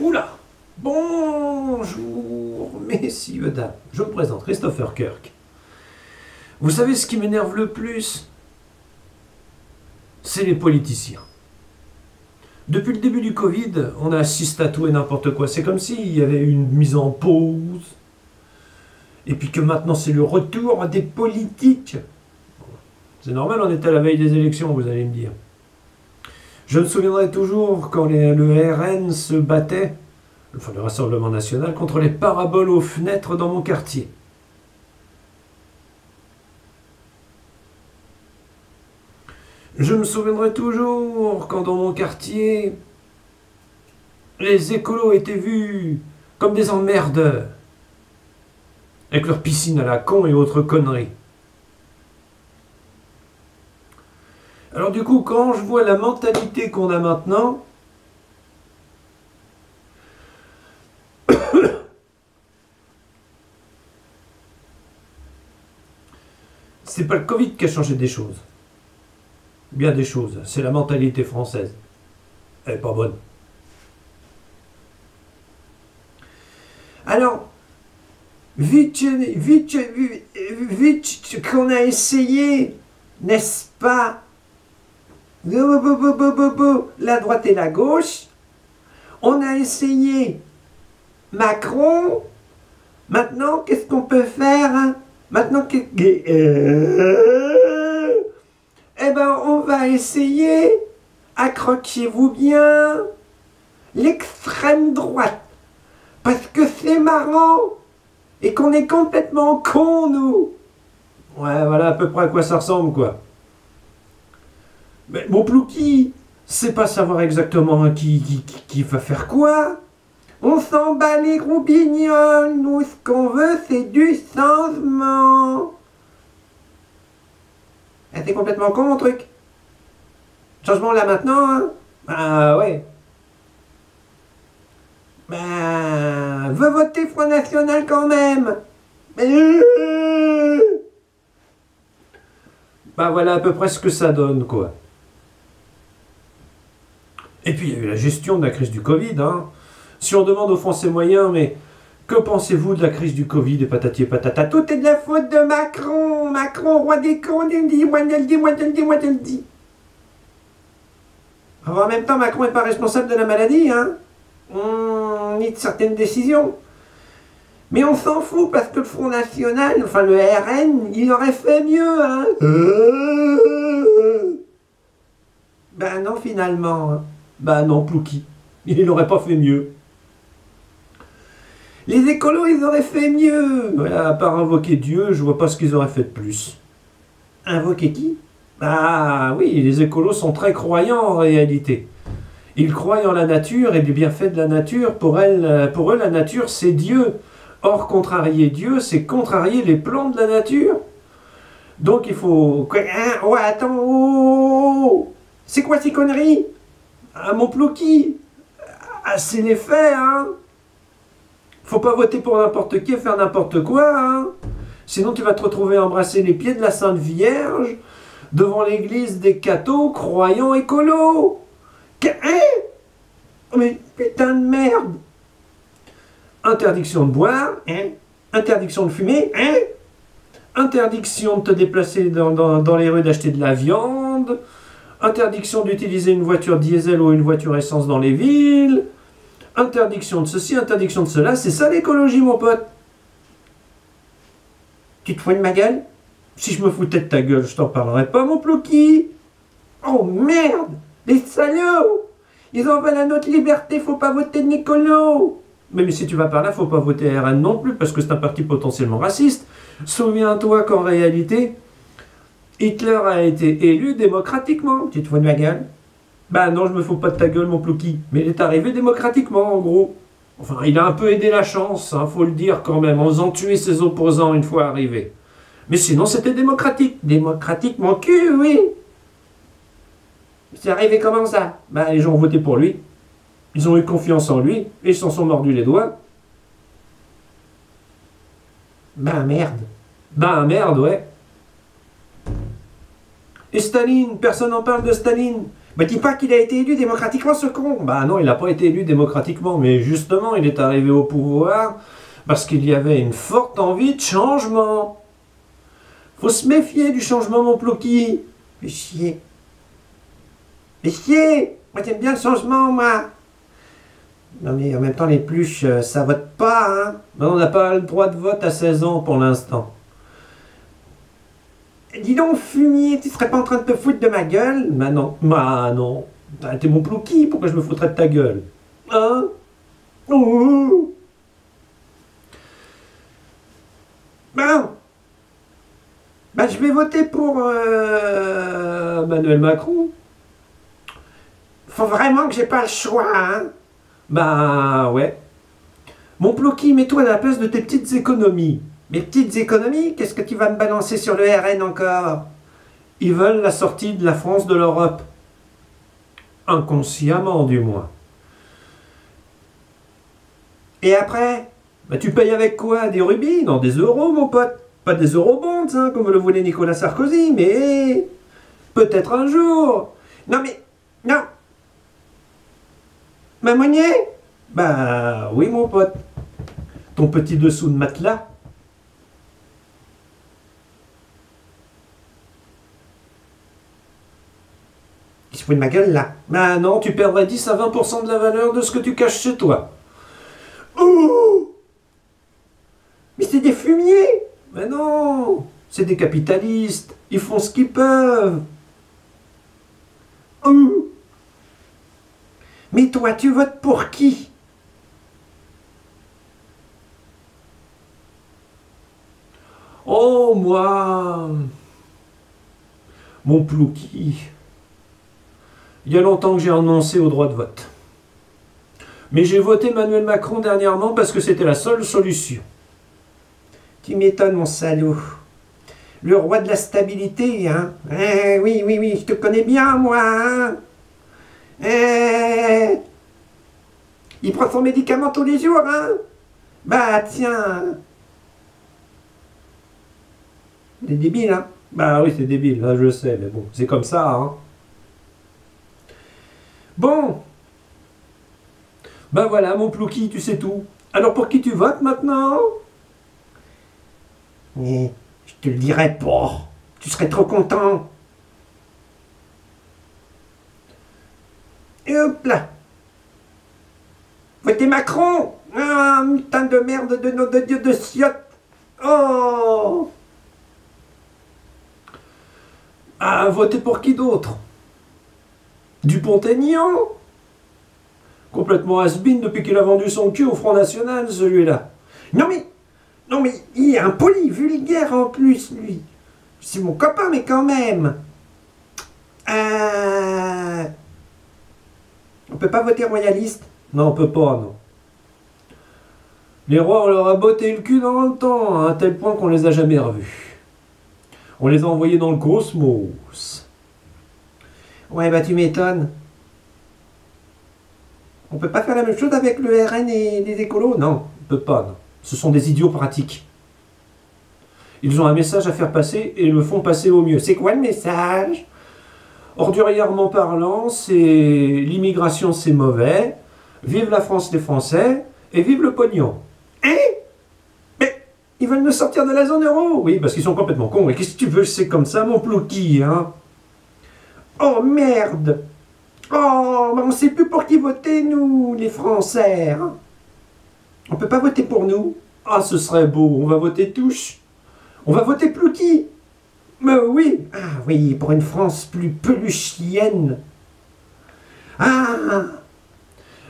Oula! Bonjour, messieurs, dames. Je me présente, Christopher Kirk. Vous savez ce qui m'énerve le plus? C'est les politiciens. Depuis le début du Covid, on assiste à tout et n'importe quoi. C'est comme s'il y avait une mise en pause. Et puis que maintenant c'est le retour des politiques. C'est normal, on était à la veille des élections, vous allez me dire. Je me souviendrai toujours quand le RN se battait, enfin le Rassemblement National, contre les paraboles aux fenêtres dans mon quartier. Je me souviendrai toujours quand dans mon quartier, les écolos étaient vus comme des emmerdeurs, avec leurs piscines à la con et autres conneries. Alors du coup, quand je vois la mentalité qu'on a maintenant, c'est pas le Covid qui a changé des choses. Bien des choses, c'est la mentalité française. Elle est pas bonne. Alors, vite qu'on a essayé, n'est-ce pas, la droite et la gauche, on a essayé Macron, maintenant qu'est-ce qu'on peut faire, hein? Maintenant eh ben on va essayer, accrochiez-vous bien, l'extrême droite, parce que c'est marrant, et qu'on est complètement cons, nous. Ouais, voilà à peu près à quoi ça ressemble, quoi. Mais mon plouki, c'est pas savoir exactement qui va faire quoi. On s'en bat les roubignoles, nous ce qu'on veut c'est du changement. Eh, t'es complètement con mon truc. Changement là maintenant, hein? Ah ouais. Ben, veux voter Front National quand même. Ben voilà à peu près ce que ça donne, quoi. Et puis il y a eu la gestion de la crise du Covid, hein. Si on demande aux Français moyens, mais que pensez-vous de la crise du Covid et patati et patata? Tout est de la faute de Macron. Macron, roi des cons, moi je le dis. Alors, en même temps, Macron n'est pas responsable de la maladie, hein. Ni de certaines décisions. Mais on s'en fout parce que le Front National, enfin le RN, il aurait fait mieux, hein. Ben non, finalement. Hein. Ben non, Plouki. Il n'aurait pas fait mieux. Les écolos, ils auraient fait mieux. Voilà, à part invoquer Dieu, je vois pas ce qu'ils auraient fait de plus. Invoquer qui? Ah oui, les écolos sont très croyants en réalité. Ils croient en la nature et les bienfaits de la nature. Pour eux, la nature, c'est Dieu. Or, contrarier Dieu, c'est contrarier les plans de la nature. Donc, il faut... Hein, ouais, attends, oh, c'est quoi ces conneries? Ah, mon plouki, ah, c'est les faits, hein. Faut pas voter pour n'importe qui et faire n'importe quoi, hein. Sinon, tu vas te retrouver à embrasser les pieds de la Sainte Vierge devant l'église des cathos croyants écolos. Hein? Mais putain de merde! Interdiction de boire, hein? Interdiction de fumer, hein? Interdiction de te déplacer dans les rues, d'acheter de la viande, interdiction d'utiliser une voiture diesel ou une voiture essence dans les villes, interdiction de ceci, interdiction de cela, c'est ça l'écologie, mon pote. Tu te fous de ma gueule? Si je me foutais de ta gueule, je t'en parlerais pas, mon plouki. Oh merde! Les salauds! Ils en veulent à notre liberté, faut pas voter de Nicolo! Mais si tu vas par là, faut pas voter RN non plus, parce que c'est un parti potentiellement raciste. Souviens-toi qu'en réalité, Hitler a été élu démocratiquement. Tu te fous de ma gueule? Bah non, je me fous pas de ta gueule, mon plouki. Mais il est arrivé démocratiquement, en gros. Enfin, il a un peu aidé la chance, hein, faut le dire quand même, en faisant tuer ses opposants une fois arrivé. Mais sinon, c'était démocratique. Démocratique, mon cul, oui. C'est arrivé comment ça? Bah, les gens ont voté pour lui. Ils ont eu confiance en lui, et ils s'en sont mordus les doigts. Ben merde. Ben merde, ouais. Et Staline, personne n'en parle de Staline. Me dis pas qu'il a été élu démocratiquement, ce con. Bah non, il n'a pas été élu démocratiquement, mais justement, il est arrivé au pouvoir parce qu'il y avait une forte envie de changement. Faut se méfier du changement, mon Plouki. Fais chier. Fais chier. Moi, j'aime bien le changement, moi. Non, mais en même temps, les pluches, ça vote pas, hein. Non, on n'a pas le droit de vote à 16 ans pour l'instant. Dis donc, fumier, tu serais pas en train de te foutre de ma gueule? Bah non. Bah non. T'es mon Plouki, pourquoi je me foutrais de ta gueule? Hein? Oh. Bah, bah je vais voter pour Emmanuel Macron. Faut vraiment que j'ai pas le choix, hein? Bah ouais. Mon Plouki, mets-toi à la place de tes petites économies. Mes petites économies, qu'est-ce que tu vas me balancer sur le RN encore? Ils veulent la sortie de la France de l'Europe. Inconsciemment, du moins. Et après, bah tu payes avec quoi? Des rubis? Non, des euros, mon pote. Pas des eurobonds, hein, comme le voulait Nicolas Sarkozy, mais peut-être un jour. Non mais, non. Ma monnaie? Bah oui, mon pote. Ton petit dessous de matelas. Il se fout de ma gueule, là. Bah non, tu perdrais 10 à 20% de la valeur de ce que tu caches chez toi. Ouh! Mais c'est des fumiers! Mais non! C'est des capitalistes. Ils font ce qu'ils peuvent. Ouh! Mais toi, tu votes pour qui? Oh, moi! Mon Plouki. Il y a longtemps que j'ai renoncé au droit de vote. Mais j'ai voté Emmanuel Macron dernièrement parce que c'était la seule solution. Tu m'étonnes, mon salaud. Le roi de la stabilité, hein? Oui, oui, oui, je te connais bien, moi, hein? Il prend son médicament tous les jours, hein? Bah, tiens. C'est débile, hein? Bah oui, c'est débile, là, je sais, mais bon, c'est comme ça, hein? Bon. Ben voilà, mon Plouki, tu sais tout. Alors pour qui tu votes maintenant? Mais je te le dirai pas. Tu serais trop content. Et hop là. Votez Macron. Ah, putain de merde de nom de Dieu de ciotte. Oh. Ah, votez pour qui d'autre? Dupont-Aignan? Complètement has-been depuis qu'il a vendu son cul au Front National, celui-là. Non mais, il est impoli, vulgaire en plus, lui. C'est mon copain, mais quand même. On peut pas voter royaliste? Non, on peut pas, non. Les rois, on leur a botté le cul dans le temps, à un tel point qu'on les a jamais revus. On les a envoyés dans le cosmos. Ouais, bah tu m'étonnes. On peut pas faire la même chose avec le RN et les écolos? Non, on peut pas, non. Ce sont des idiots pratiques. Ils ont un message à faire passer et le font passer au mieux. C'est quoi le message? Ordurièrement parlant, c'est l'immigration c'est mauvais, vive la France les Français, et vive le pognon. Hein? Mais ils veulent nous sortir de la zone euro? Oui, parce qu'ils sont complètement cons. Et qu'est-ce que tu veux, c'est comme ça, mon Plouki, hein? Oh merde! Oh, mais on sait plus pour qui voter, nous, les Français. Hein? On peut pas voter pour nous. Ah, ce serait beau, on va voter tous. On va voter Plouki. Mais oui, ah oui, pour une France plus peluchienne. Ah,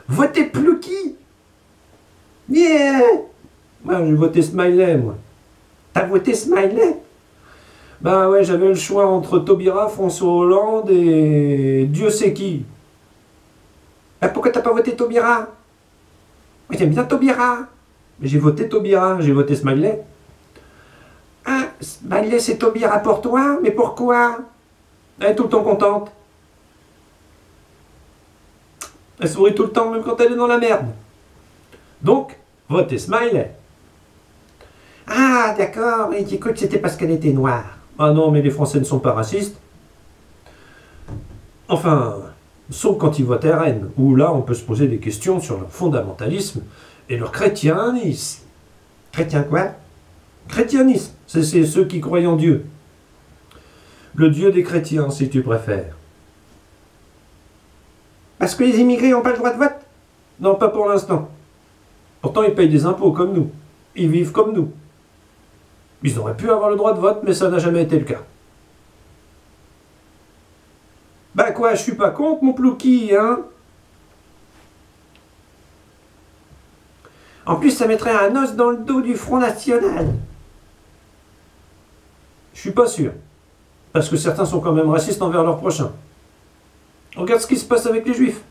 votez Plouki. Yeah. Moi, j'ai voté Smiley, moi. T'as voté Smiley? Bah ouais, j'avais le choix entre Taubira, François Hollande et Dieu sait qui. Bah pourquoi t'as pas voté Taubira? Moi j'aime bien Taubira. Mais j'ai voté Taubira, j'ai voté Smiley. Ah, Smiley c'est Taubira pour toi? Mais pourquoi? Elle est tout le temps contente. Elle sourit tout le temps, même quand elle est dans la merde. Donc, votez Smiley. Ah, d'accord, et j'ai cru que c'était parce qu'elle était noire. Ah non, mais les Français ne sont pas racistes. Enfin, Sauf quand ils votent RN, où là on peut se poser des questions sur leur fondamentalisme et leur chrétianisme. Chrétien quoi? Chrétianisme, c'est ceux qui croient en Dieu. Le Dieu des chrétiens, si tu préfères. Parce que les immigrés n'ont pas le droit de vote? Non, pas pour l'instant. Pourtant, ils payent des impôts comme nous. Ils vivent comme nous. Ils auraient pu avoir le droit de vote, mais ça n'a jamais été le cas. Bah quoi, je suis pas contre, mon plouki, hein? En plus, ça mettrait un os dans le dos du Front National. Je suis pas sûr. Parce que certains sont quand même racistes envers leurs prochains. Regarde ce qui se passe avec les Juifs.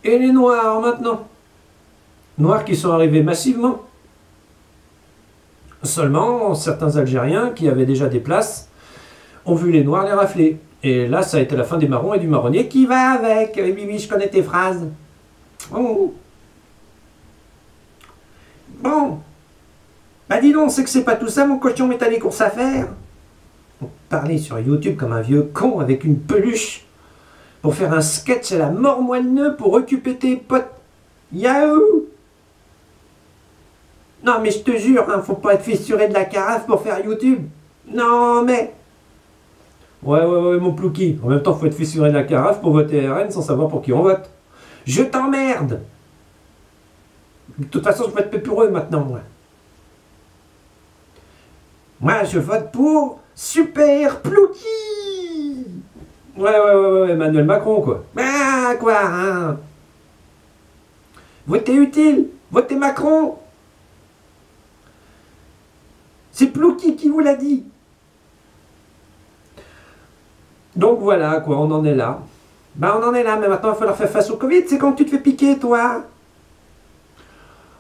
Et les Noirs, maintenant. Noirs qui sont arrivés massivement. Seulement, certains Algériens qui avaient déjà des places ont vu les Noirs les rafler. Et là, ça a été la fin des marrons et du marronnier qui va avec. Oui, oui, je connais tes phrases. Oh. Bon. Bah dis donc, c'est que c'est pas tout ça, mon cochon, mais t'as des courses à faire. Parler sur YouTube comme un vieux con avec une peluche pour faire un sketch à la mort moelle-neu pour occuper tes potes. Yahoo! Non mais je te jure, hein, faut pas être fissuré de la carafe pour faire YouTube. Non mais... Ouais, mon plouki. En même temps, faut être fissuré de la carafe pour voter RN sans savoir pour qui on vote. Je t'emmerde! De toute façon, je vote pour eux maintenant, moi. Moi, je vote pour Super Plouki! Ouais, Emmanuel Macron, quoi. Ah, quoi, hein? Votez utile! Votez Macron! C'est Plouki qui vous l'a dit! Donc voilà, quoi, on en est là. Ben, on en est là, mais maintenant, il va falloir faire face au Covid. C'est quand tu te fais piquer, toi?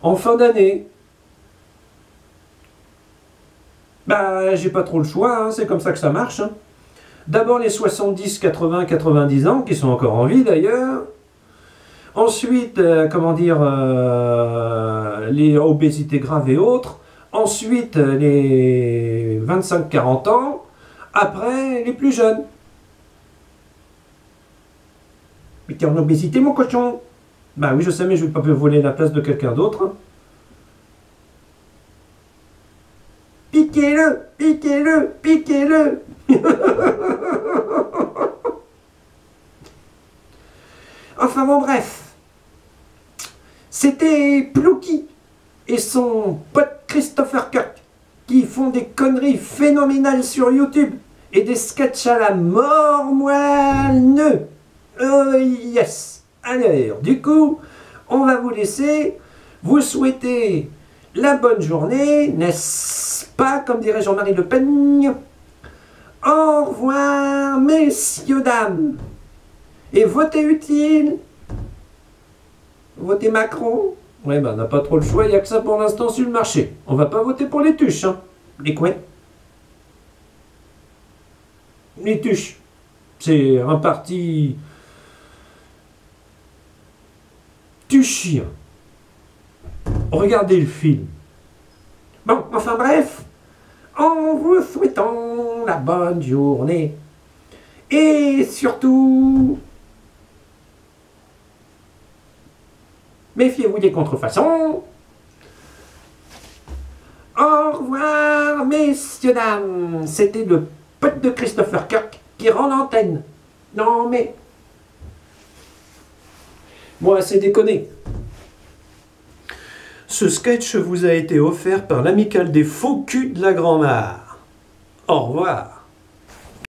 En fin d'année. Bah, j'ai pas trop le choix, hein, c'est comme ça que ça marche. Hein. D'abord les 70, 80, 90 ans, qui sont encore en vie d'ailleurs. Ensuite, les obésités graves et autres. Ensuite, les 25-40 ans. Après, les plus jeunes. Mais t'es en obésité, mon cochon? Bah oui, je sais, mais je vais pas voler la place de quelqu'un d'autre. Hein. Piquez-le, piquez-le, piquez-le. Enfin bon, bref. C'était Plouki et son pote Christopher Kirk qui font des conneries phénoménales sur YouTube et des sketchs à la mort moelle-neu. Oh yes. Alors, du coup, on va vous laisser vous souhaiter la bonne journée, n'est-ce pas, comme dirait Jean-Marie Le Pen. Au revoir, messieurs, dames. Et votez utile. Votez Macron. Ouais, ben, on n'a pas trop le choix, il n'y a que ça pour l'instant sur le marché. On va pas voter pour les tuches, hein. Les quoi? Les tuches. C'est un parti... tuchien. Regardez le film. Bon, enfin bref, en vous souhaitant la bonne journée. Et surtout, méfiez-vous des contrefaçons. Au revoir, messieurs, dames. C'était le pote de Christopher Kirk qui rend l'antenne. Non mais... Moi, c'est déconné. Ce sketch vous a été offert par l'amicale des faux culs de la Grand-Mare. Au revoir.